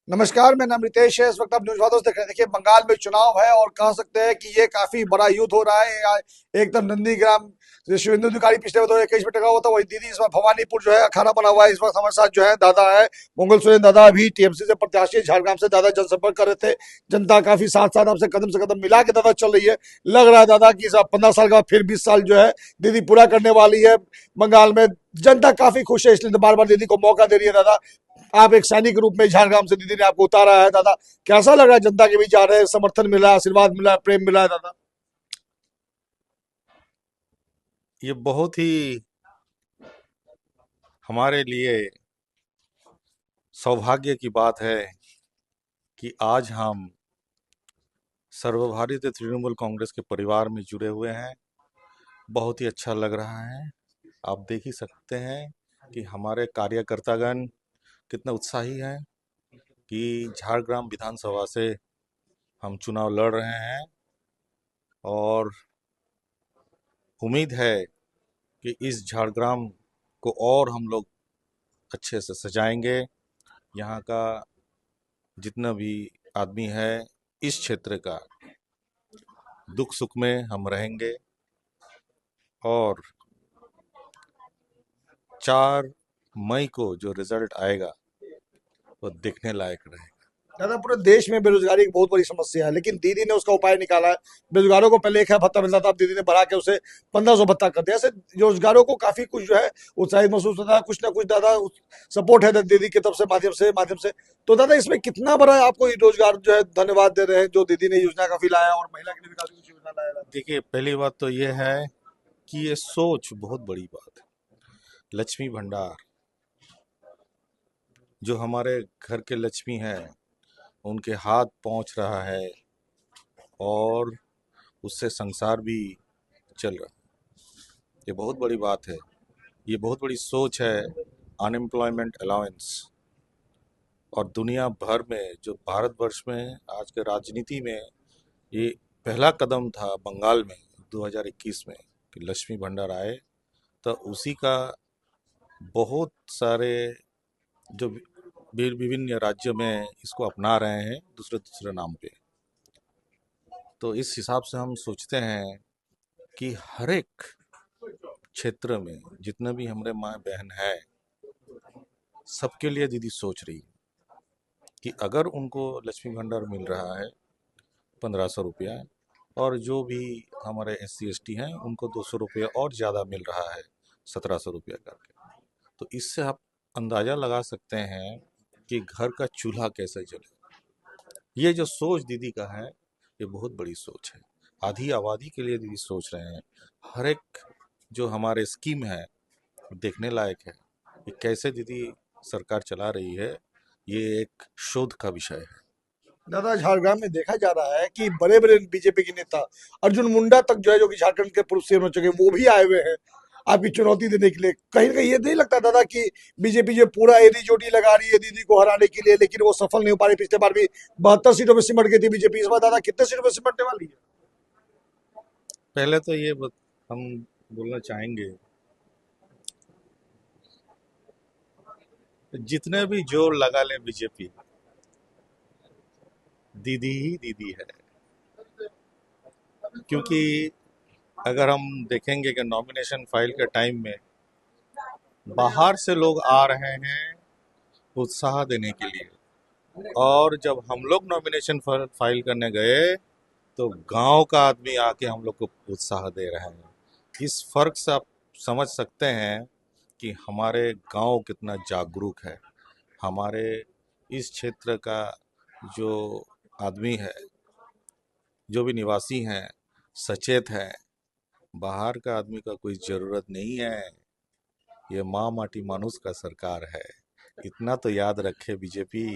नमस्कार, मेरा नाम रितेश है। इस वक्त आप न्यूज वादों देख रहे हैं। देखिए, बंगाल में चुनाव है और कह सकते हैं कि ये काफी बड़ा युद्ध हो रहा है। एकदम नंदीग्राम जो शिवेंदु अधिकारी पिछले 2021 में टका हुआ था, वही दीदी इस बार भवानीपुर जो है अखाड़ा बना हुआ है। इस वक्त हमारे साथ जो है दादा है मंगल सुरेंद्र। दादा अभी टीएमसी से प्रत्याशी झारग्राम से दादा जनसंपर्क कर रहे थे। जनता काफी साथ साथ आपसे कदम से कदम मिला के दादा चल रही है। लग रहा है दादा कि 15 साल के बाद फिर 20 साल जो है दीदी पूरा करने वाली है बंगाल में। जनता काफी खुश है, इसलिए बार बार दीदी को मौका दे रही है। दादा, आप एक सैनिक के रूप में झारग्राम से दीदी ने आपको उतारा है। दादा, कैसा लग रहा है? जनता के बीच जा रहे हैं, समर्थन मिला, आशीर्वाद मिला, प्रेम मिला है दादा? ये बहुत ही हमारे लिए सौभाग्य की बात है कि आज हम सर्वभारतीय तृणमूल कांग्रेस के परिवार में जुड़े हुए हैं। बहुत ही अच्छा लग रहा है। आप देख ही सकते हैं कि हमारे कार्यकर्तागण कितना उत्साही हैं कि झारग्राम विधानसभा से हम चुनाव लड़ रहे हैं और उम्मीद है कि इस झारग्राम को और हम लोग अच्छे से सजाएंगे। यहाँ का जितना भी आदमी है इस क्षेत्र का दुख सुख में हम रहेंगे और 4 मई को जो रिजल्ट आएगा वो देखने लायक रहेगा। दादा, पूरे देश में बेरोजगारी एक बहुत बड़ी समस्या है, लेकिन दीदी ने उसका उपाय निकाला है। बेरोजगारों को पहले 1 भत्ता मिलता था, अब दीदी ने बढ़ा के उसे 1500 भत्ता कर दिया। ऐसे रोजगारों को काफी कुछ जो है उत्साहित महसूस होता है। कुछ ना कुछ दादा सपोर्ट है दीदी की तरफ से, माध्यम से। तो दादा, इसमें कितना बड़ा आपको ये रोजगार जो है धन्यवाद दे रहे हैं जो दीदी ने योजना काफी लाया और महिला के लिए भी काफी कुछ योजना लाया दादा? देखिए, पहली बात तो ये है कि ये सोच बहुत बड़ी बात है। लक्ष्मी भंडार जो हमारे घर के लक्ष्मी हैं उनके हाथ पहुंच रहा है और उससे संसार भी चल रहा है। ये बहुत बड़ी बात है। ये बहुत बड़ी सोच है। अनएम्प्लॉयमेंट अलाउंस और दुनिया भर में जो भारतवर्ष में आज के राजनीति में ये पहला कदम था बंगाल में 2021 में कि लक्ष्मी भंडार आए। तो उसी का बहुत सारे जो विभिन्न राज्यों में इसको अपना रहे हैं दूसरे दूसरे नाम पे। तो इस हिसाब से हम सोचते हैं कि हर एक क्षेत्र में जितने भी हमारे माँ बहन है सबके लिए दीदी सोच रही है कि अगर उनको लक्ष्मी भंडार मिल रहा है 1500 रुपया और जो भी हमारे SC ST हैं उनको 200 रुपया और ज़्यादा मिल रहा है 1700 रुपया करके। तो इससे आप अंदाज़ा लगा सकते हैं कि घर का चूल्हा कैसे जले। ये जो सोच दीदी का है ये बहुत बड़ी सोच है। आधी आबादी के लिए दीदी सोच रहे हैं। हर एक जो हमारे स्कीम है देखने लायक है। ये कैसे दीदी सरकार चला रही है ये एक शोध का विषय है। दादा, झारग्राम में देखा जा रहा है कि बड़े बड़े बीजेपी के नेता अर्जुन मुंडा तक जो है, जो कि झारखंड के पूर्व सीएम रह चुके हैं, वो भी आए हुए हैं आपकी चुनौती देने के लिए। कहीं ना कहीं ये नहीं लगता दादा कि बीजेपी जो पूरा एडी चोटी लगा रही है दीदी को हराने के लिए, लेकिन वो सफल नहीं हो पा रही? पिछले बार भी 72 सीटों में सिमट गई थी बीजेपी। इस बार दादा कितने सीटों में सिमटने वाली है? पहले तो हम बोलना चाहेंगे जितने भी जोर लगा ले बीजेपी दीदी ही दीदी है। क्योंकि अगर हम देखेंगे कि नॉमिनेशन फाइल के टाइम में बाहर से लोग आ रहे हैं उत्साह देने के लिए और जब हम लोग नॉमिनेशन फाइल करने गए तो गांव का आदमी आके हम लोग को उत्साह दे रहे हैं। इस फर्क से आप समझ सकते हैं कि हमारे गांव कितना जागरूक है। हमारे इस क्षेत्र का जो आदमी है जो भी निवासी हैं सचेत है। बाहर का आदमी का कोई ज़रूरत नहीं है। ये माँ माटी मानुस का सरकार है। इतना तो याद रखे बीजेपी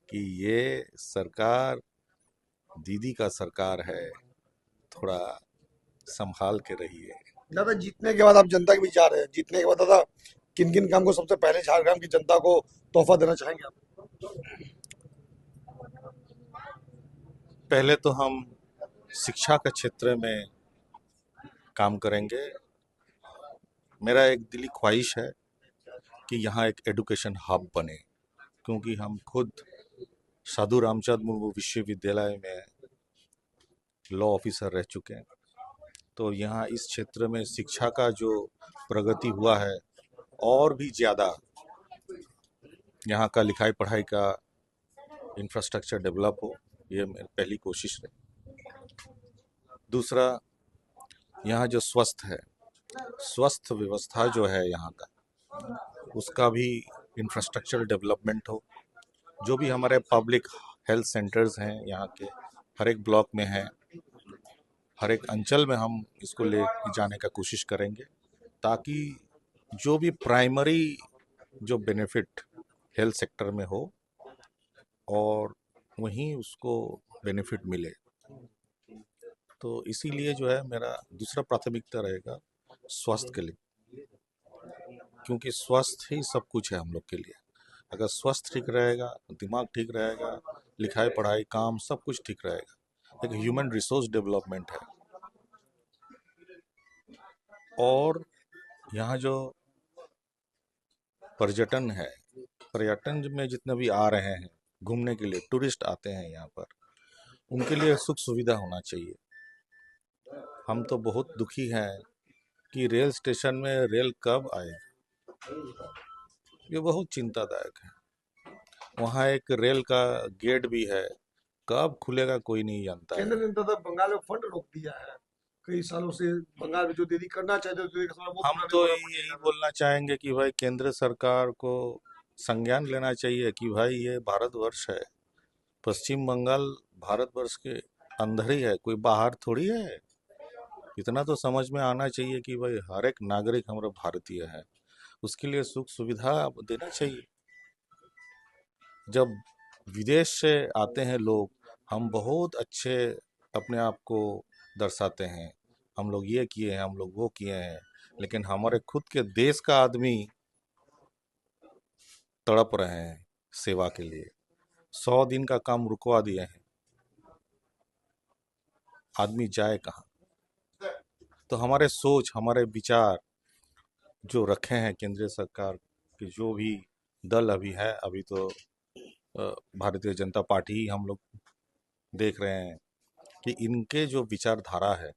कि ये सरकार दीदी का सरकार है। थोड़ा संभाल के रहिए। दादा, जीतने के बाद आप जनता के बीच जा रहे हैं, जीतने के बाद दादा किन किन काम को सबसे पहले झारग्राम की जनता को तोहफा देना चाहेंगे आप? पहले तो हम शिक्षा के क्षेत्र में काम करेंगे। मेरा एक दिली ख्वाहिश है कि यहाँ एक एजुकेशन हब बने, क्योंकि हम खुद साधु रामचंद मुर्मू विश्वविद्यालय में लॉ ऑफिसर रह चुके हैं। तो यहाँ इस क्षेत्र में शिक्षा का जो प्रगति हुआ है और भी ज़्यादा यहाँ का लिखाई पढ़ाई का इंफ्रास्ट्रक्चर डेवलप हो, ये मेरी पहली कोशिश रही। दूसरा, यहाँ जो स्वस्थ व्यवस्था जो है यहाँ का, उसका भी इंफ्रास्ट्रक्चर डेवलपमेंट हो। जो भी हमारे पब्लिक हेल्थ सेंटर्स हैं यहाँ के, हर एक ब्लॉक में हैं, हर एक अंचल में हम इसको ले जाने का कोशिश करेंगे, ताकि जो भी प्राइमरी जो बेनिफिट हेल्थ सेक्टर में हो और वहीं उसको बेनिफिट मिले। तो इसीलिए जो है मेरा दूसरा प्राथमिकता रहेगा स्वास्थ्य के लिए, क्योंकि स्वास्थ्य ही सब कुछ है हम लोग के लिए। अगर स्वास्थ्य ठीक रहेगा, दिमाग ठीक रहेगा, लिखाई पढ़ाई काम सब कुछ ठीक रहेगा। एक ह्यूमन रिसोर्स डेवलपमेंट है। और यहाँ जो पर्यटन है, पर्यटन में जितने भी आ रहे हैं घूमने के लिए, टूरिस्ट आते हैं यहाँ पर, उनके लिए सुख सुविधा होना चाहिए। हम तो बहुत दुखी हैं कि रेल स्टेशन में रेल कब आएगा, ये बहुत चिंतादायक है। वहाँ एक रेल का गेट भी है, कब खुलेगा कोई नहीं जानता है। केंद्र ने तो बंगाल में फंड रोक दिया है कई सालों से। बंगाल में जो दीदी करना चाहते हैं, दीदी का सारा वो हम पूरा नहीं तो हो रहा यही है। बोलना चाहेंगे कि भाई केंद्र सरकार को संज्ञान लेना चाहिए कि भाई ये भारतवर्ष है, पश्चिम बंगाल भारतवर्ष के अंदर ही है, कोई बाहर थोड़ी है। इतना तो समझ में आना चाहिए कि भाई हर एक नागरिक हमारा भारतीय है, उसके लिए सुख सुविधा देना चाहिए। जब विदेश से आते हैं लोग, हम बहुत अच्छे अपने आप को दर्शाते हैं, हम लोग ये किए हैं, हम लोग वो किए हैं, लेकिन हमारे खुद के देश का आदमी तड़प रहे हैं सेवा के लिए। 100 दिन का काम रुकवा दिए हैं, आदमी जाए कहाँ? तो हमारे सोच, हमारे विचार जो रखे हैं केंद्र सरकार के जो भी दल अभी है, अभी तो भारतीय जनता पार्टी ही हम लोग देख रहे हैं कि इनके जो विचारधारा है,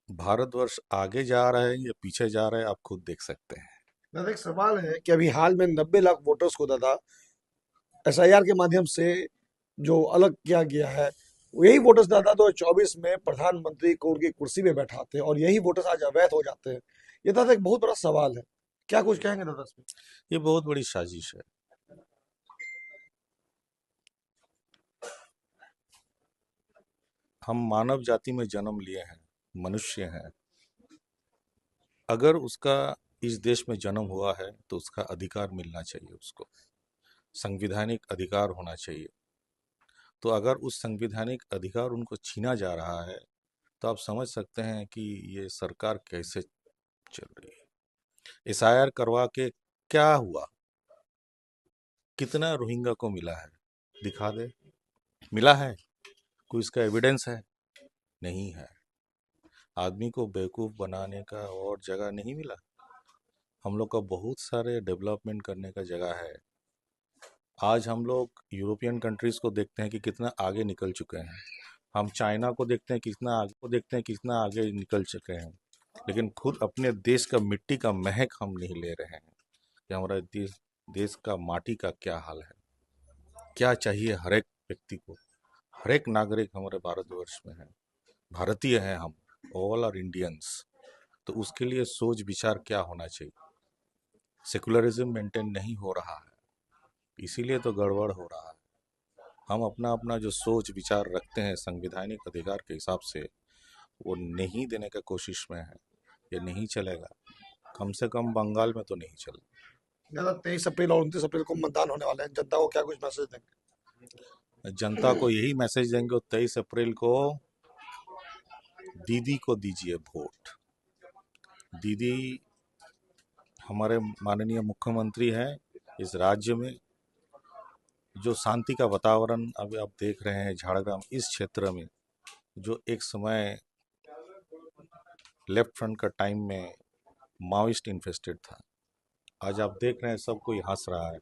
भारतवर्ष आगे जा रहा है या पीछे जा रहा है, आप खुद देख सकते हैं। दादा एक सवाल है कि अभी हाल में 90 लाख वोटर्स को दादा एसआईआर के माध्यम से जो अलग किया गया है, यही वोटर्स दादा 2024 में प्रधानमंत्री को उनकी कुर्सी पे बैठाते हैं और यही वोटर्स आज अवैध हो जाते हैं। ये दादा एक बहुत बड़ा सवाल है, क्या कुछ कहेंगे दादा इसमें? ये बहुत बड़ी साजिश है। हम मानव जाति में जन्म लिए हैं, मनुष्य हैं। अगर उसका इस देश में जन्म हुआ है तो उसका अधिकार मिलना चाहिए, उसको संवैधानिक अधिकार होना चाहिए। तो अगर उस संवैधानिक अधिकार उनको छीना जा रहा है, तो आप समझ सकते हैं कि ये सरकार कैसे चल रही है। एसआईआर करवा के क्या हुआ? कितना रोहिंग्या को मिला है? दिखा दे, मिला है? कोई इसका एविडेंस है? नहीं है। आदमी को बेवकूफ़ बनाने का और जगह नहीं मिला। हम लोग का बहुत सारे डेवलपमेंट करने का जगह है। आज हम लोग यूरोपियन कंट्रीज़ को देखते हैं कि कितना आगे निकल चुके हैं, हम चाइना को देखते हैं कितना आगे निकल चुके हैं, लेकिन खुद अपने देश का मिट्टी का महक हम नहीं ले रहे हैं कि हमारा देश का माटी का क्या हाल है। क्या चाहिए हर एक व्यक्ति को? हर एक नागरिक हमारे भारतवर्ष में है, भारतीय हैं हम, ऑल आर इंडियंस। तो उसके लिए सोच विचार क्या होना चाहिए? सेकुलरिज्म मेंटेन नहीं हो रहा है, इसीलिए तो गड़बड़ हो रहा है। हम अपना अपना जो सोच विचार रखते हैं संवैधानिक अधिकार के हिसाब से, वो नहीं देने का कोशिश में है। ये नहीं चलेगा, कम से कम बंगाल में तो नहीं चलेगा। दादा 23 अप्रैल और 29 अप्रैल को मतदान होने वाले हैं, जनता को क्या कुछ मैसेज देंगे? जनता को यही मैसेज देंगे, 23 अप्रैल को दीदी को दीजिए वोट। दीदी हमारे माननीय मुख्यमंत्री हैं इस राज्य में। जो शांति का वातावरण अभी आप देख रहे हैं झाड़ग्राम इस क्षेत्र में, जो एक समय लेफ्ट फ्रंट का टाइम में माओइस्ट इन्फेस्टेड था, आज आप देख रहे हैं सब कोई हंस रहा है।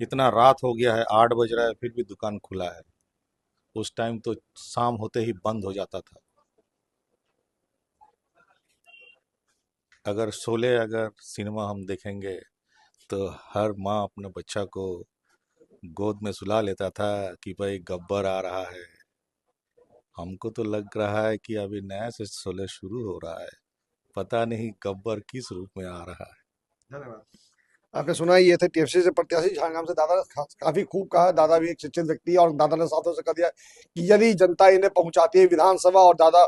इतना रात हो गया है, 8 बज रहा है, फिर भी दुकान खुला है। उस टाइम तो शाम होते ही बंद हो जाता था। अगर सिनेमा हम देखेंगे तो हर माँ अपने बच्चा को गोद में सुला लेता था कि भाई गब्बर आ रहा है। हमको तो लग रहा है कि अभी नया से शोले शुरू हो रहा है, पता नहीं गब्बर किस रूप में आ रहा है। धन्यवाद। आपने सुना ही, ये थे टीएमसी से प्रत्याशी झारग्राम से दादा ने काफी खूब कहा। दादा भी एक शिक्षित व्यक्ति है और दादा ने साफ तौर से कह दिया कि यदि जनता इन्हें पहुंचाती है विधानसभा, और दादा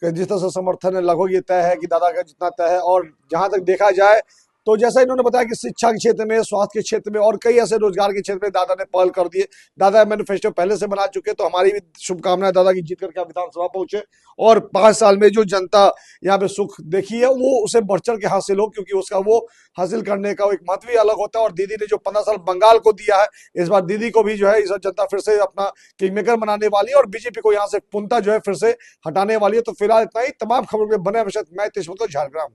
का जिस तरह से समर्थन है लगभग ये तय है कि दादा का जितना तय है। और जहां तक देखा जाए तो जैसा इन्होंने बताया कि शिक्षा के क्षेत्र में, स्वास्थ्य के क्षेत्र में और कई ऐसे रोजगार के क्षेत्र में दादा ने पहल कर दिए। दादा मैनिफेस्टो पहले से बना चुके, तो हमारी भी शुभकामनाएं दादा की जीत करके आप विधानसभा पहुंचे और 5 साल में जो जनता यहाँ पे सुख देखी है वो उसे बढ़ चढ़ के हासिल हो, क्योंकि उसका वो हासिल करने का एक महत्व ही अलग होता है। और दीदी ने जो 15 साल बंगाल को दिया है, इस बार दीदी को भी जो है इस बार जनता फिर से अपना किंग मेकर बनाने वाली है और बीजेपी को यहाँ से पुनः जो है फिर से हटाने वाली है। तो फिलहाल इतना ही। तमाम खबरों के बने हमेशा मैं तेजपुर झारग्राम।